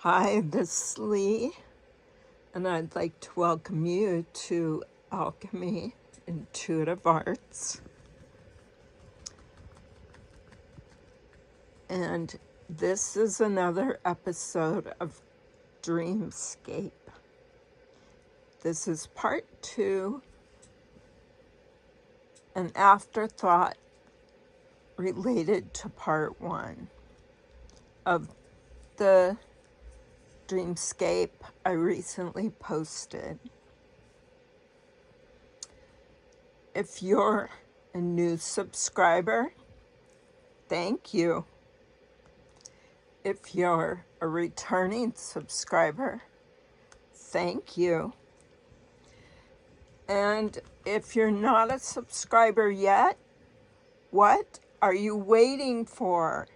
Hi, this is Leigh, and I'd like to welcome you to Alchemy Intuitive Arts. And this is another episode of Dreamscape. This is part 2, an afterthought related to part 1 of the Dreamscape I recently posted. If you're a new subscriber, thank you. If you're a returning subscriber, thank you. And if you're not a subscriber yet, what are you waiting for?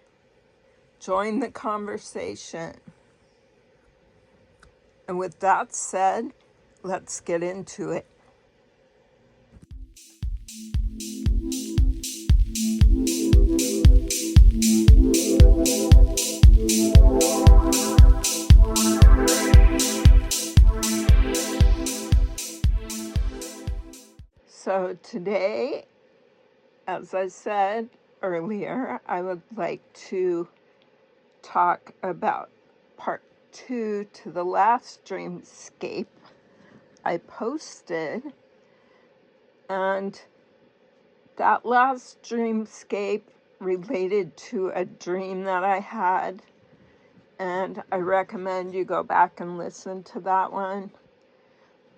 Join the conversation. And with that said, let's get into it. So today, as I said earlier, I would like to talk about part 2 to the last Dreamscape I posted. And that last Dreamscape related to a dream that I had. And I recommend you go back and listen to that one.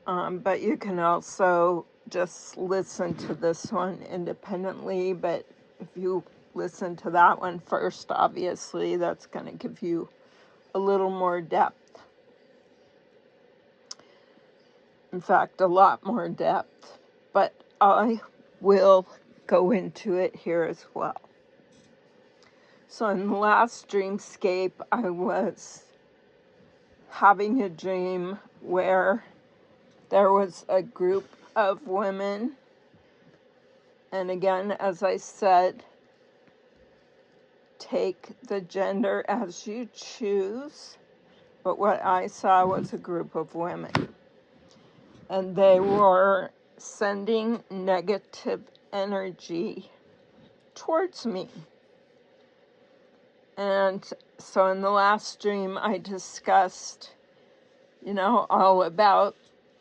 But you can also just listen to this one independently. But if you listen to that one first, obviously, that's going to give you a little more depth. In fact, a lot more depth. But I will go into it here as well. So in the last Dreamscape, I was having a dream where there was a group of women. And again, as I said, take the gender as you choose. But what I saw was a group of women. And they were sending negative energy towards me. And so in the last dream, I discussed, all about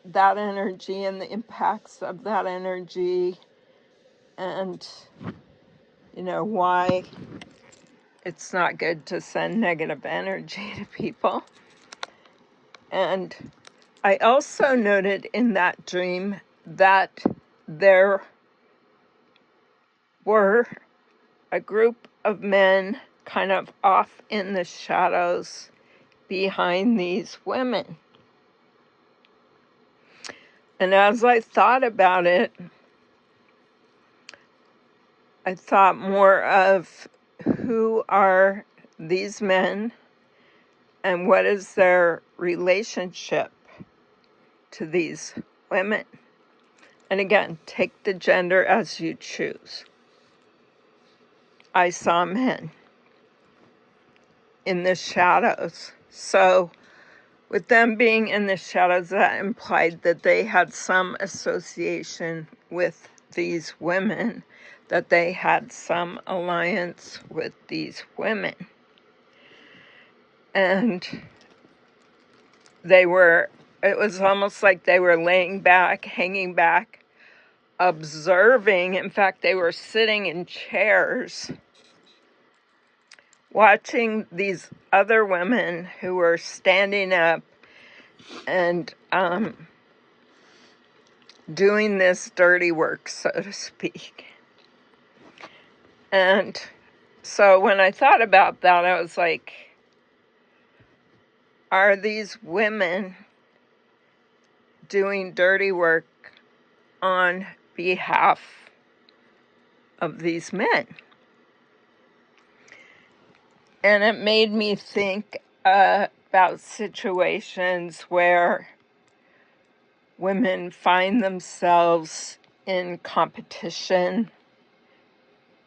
that energy and the impacts of that energy and, why it's not good to send negative energy to people. And I also noted in that dream that there were a group of men kind of off in the shadows behind these women. And as I thought about it, I thought more of who are these men and what is their relationship to these women. And again, take the gender as you choose. I saw men in the shadows. So with them being in the shadows, that implied that they had some association with these women, that they had some alliance with these women. And it was almost like they were laying back, hanging back, observing. In fact, they were sitting in chairs, watching these other women who were standing up and doing this dirty work, so to speak. And so when I thought about that, I was like, are these women doing dirty work on behalf of these men? And it made me think about situations where women find themselves in competition.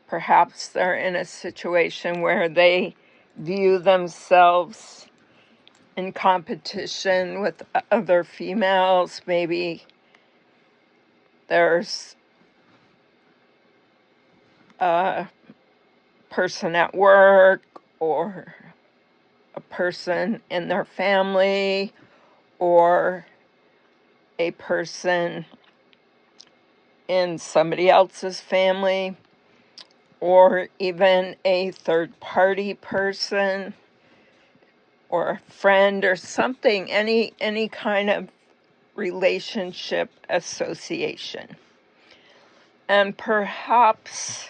Perhaps they're in a situation where they view themselves in competition with other females. Maybe there's a person at work or a person in their family or a person in somebody else's family, or even a third-party person or a friend or something, any kind of relationship association. And perhaps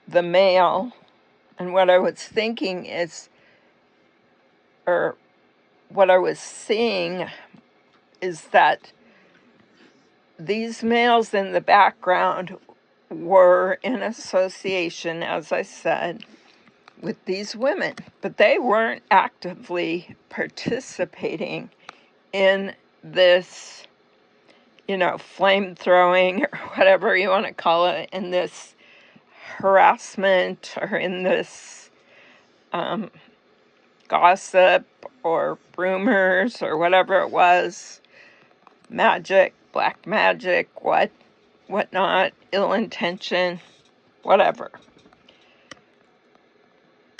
the male, and what I was thinking is, or what I was seeing is that these males in the background were in association, as I said, with these women, but they weren't actively participating in this, flame throwing or whatever you want to call it, in this harassment or in this gossip or rumors or whatever it was, magic, black magic, whatnot, ill intention, whatever.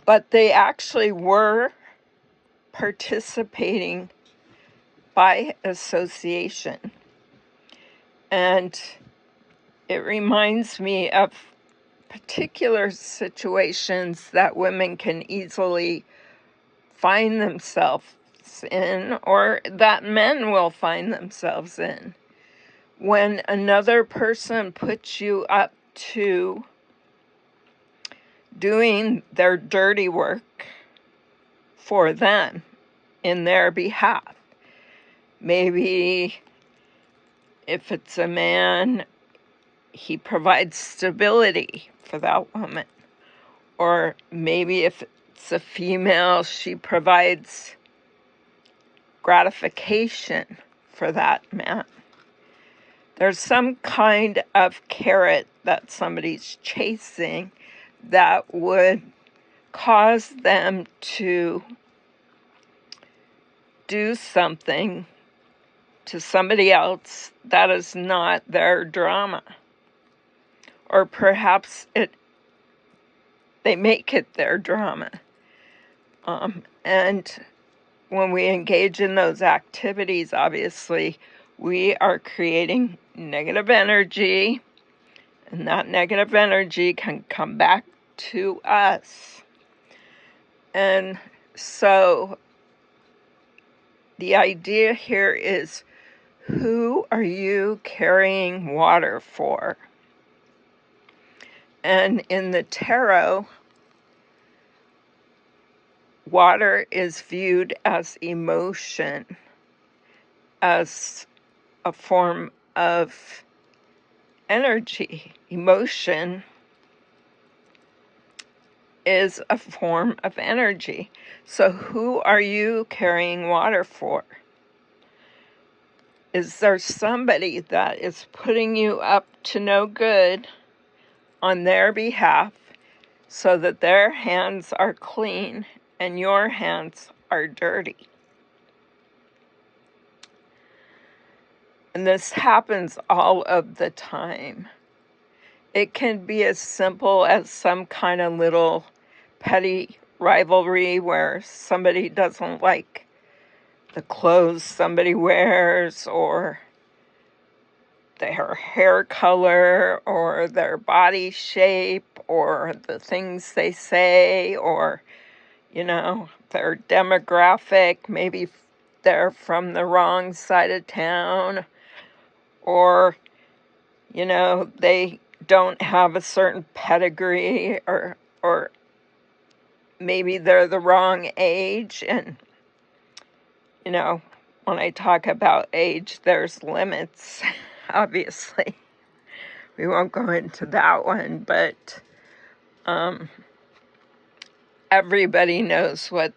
But they actually were participating by association. And it reminds me of particular situations that women can easily find themselves in, or that men will find themselves in, when another person puts you up to doing their dirty work for them in their behalf. Maybe if it's a man, he provides stability for that woman. Or maybe if it's a female, she provides gratification for that man. There's some kind of carrot that somebody's chasing that would cause them to do something to somebody else that is not their drama. Or perhaps they make it their drama. And when we engage in those activities, obviously, we are creating negative energy, and that negative energy can come back to us. And so the idea here is, who are you carrying water for? And in the tarot, water is viewed as emotion, as a form of energy. Emotion is a form of energy. So who are you carrying water for? Is there somebody that is putting you up to no good on their behalf so that their hands are clean and your hands are dirty? And this happens all of the time. It can be as simple as some kind of little petty rivalry where somebody doesn't like the clothes somebody wears, or their hair color, or their body shape, or the things they say, or, their demographic. Maybe they're from the wrong side of town, or, they don't have a certain pedigree, or maybe they're the wrong age. And, when I talk about age, there's limits, obviously. We won't go into that one, but everybody knows what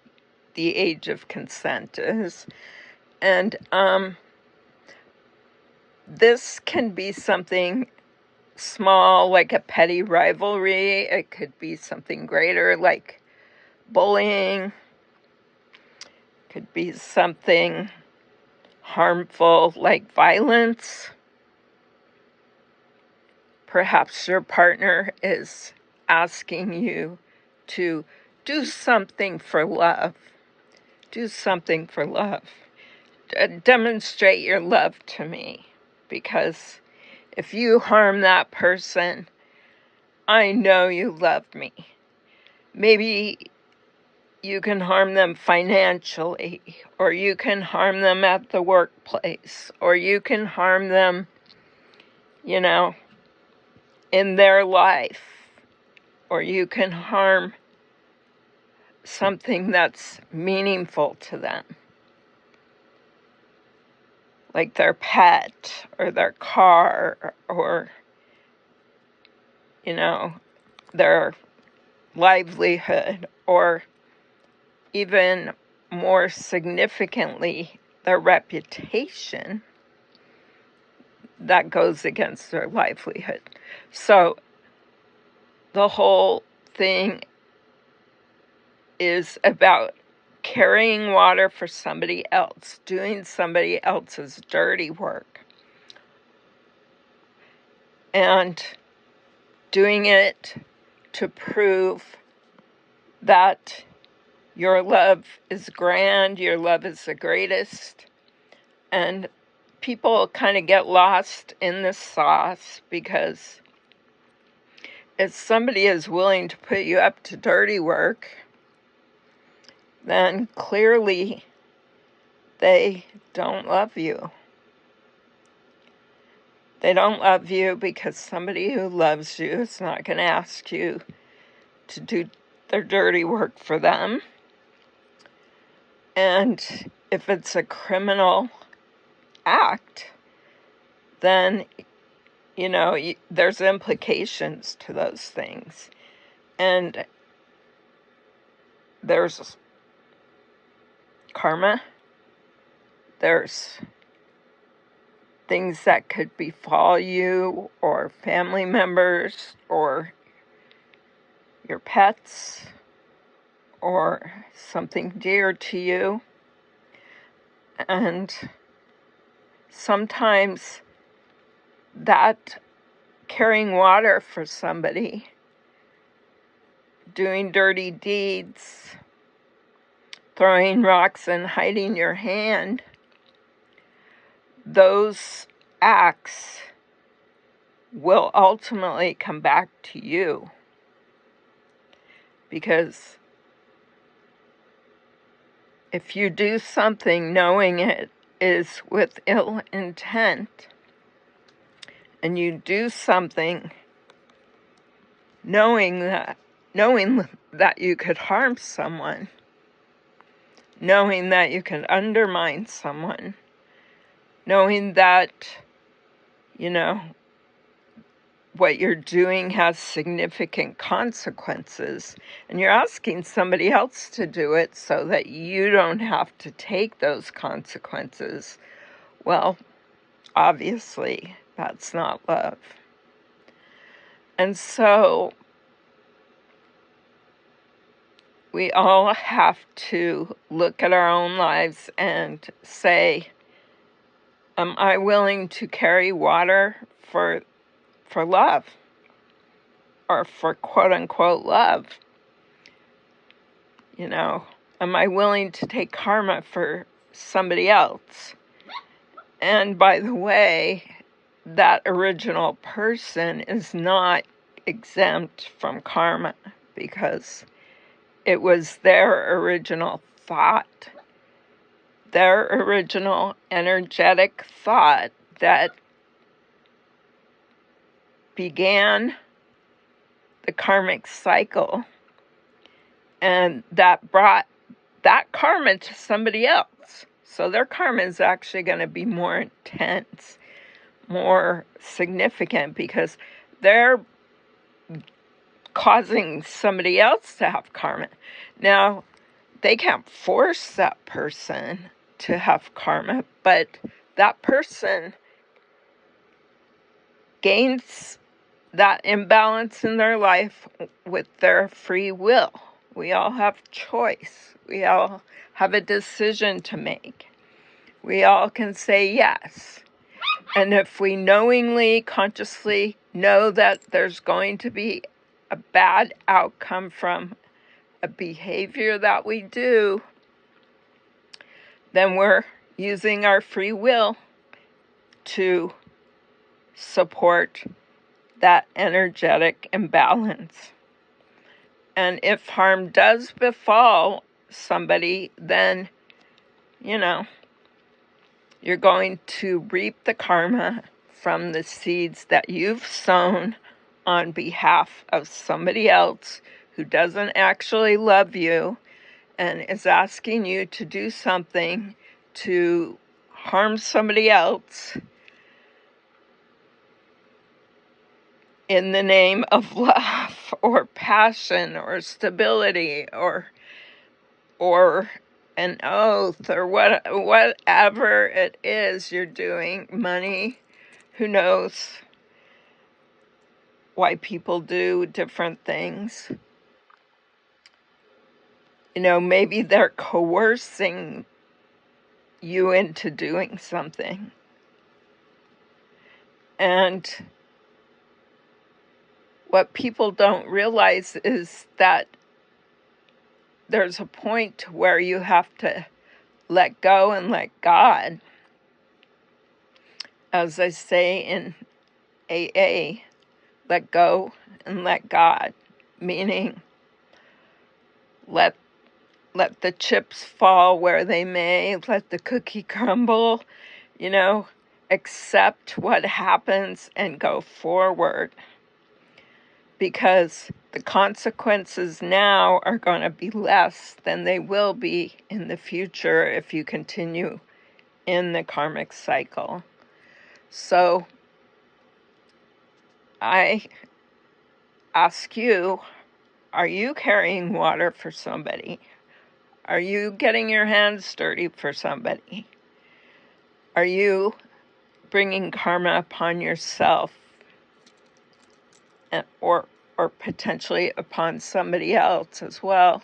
the age of consent is. And this can be something small, like a petty rivalry. It could be something greater, like bullying, could be something harmful like violence. Perhaps your partner is asking you to do something for love. Do something for love. Demonstrate your love to me, because if you harm that person, I know you love me. Maybe you can harm them financially, or you can harm them at the workplace, or you can harm them, in their life, or you can harm something that's meaningful to them, like their pet or their car or, their livelihood, or even more significantly, their reputation that goes against their livelihood. So the whole thing is about carrying water for somebody else, doing somebody else's dirty work, and doing it to prove that your love is grand, your love is the greatest. And people kind of get lost in this sauce, because if somebody is willing to put you up to dirty work, then clearly they don't love you. They don't love you because somebody who loves you is not going to ask you to do their dirty work for them. And if it's a criminal act, then, there's implications to those things. And there's karma. There's things that could befall you or family members or your pets or something dear to you. And sometimes that carrying water for somebody, doing dirty deeds, throwing rocks and hiding your hand, those acts will ultimately come back to you. Because if you do something knowing it is with ill intent, and you do something knowing that you could harm someone, knowing that you can undermine someone, knowing that, what you're doing has significant consequences, and you're asking somebody else to do it so that you don't have to take those consequences, well, obviously, that's not love. And so we all have to look at our own lives and say, am I willing to carry water for love, or for quote-unquote love? Am I willing to take karma for somebody else? And by the way, that original person is not exempt from karma, because it was their original thought, their original energetic thought that began the karmic cycle, and that brought that karma to somebody else. So their karma is actually going to be more intense, more significant, because they're causing somebody else to have karma. Now, they can't force that person to have karma, but that person gains that imbalance in their life with their free will, We all have choice. We all have a decision to make. We all can say yes. And if we knowingly, consciously know that there's going to be a bad outcome from a behavior that we do, then we're using our free will to support that energetic imbalance. And if harm does befall somebody, then, you're going to reap the karma from the seeds that you've sown on behalf of somebody else who doesn't actually love you and is asking you to do something to harm somebody else in the name of love or passion or stability or an oath or whatever it is you're doing, money, who knows why people do different things. Maybe they're coercing you into doing something. And what people don't realize is that there's a point where you have to let go and let God. As I say in AA, let go and let God, meaning let the chips fall where they may, let the cookie crumble, accept what happens and go forward. Because the consequences now are going to be less than they will be in the future if you continue in the karmic cycle. So I ask you, are you carrying water for somebody? Are you getting your hands dirty for somebody? Are you bringing karma upon yourself or potentially upon somebody else as well?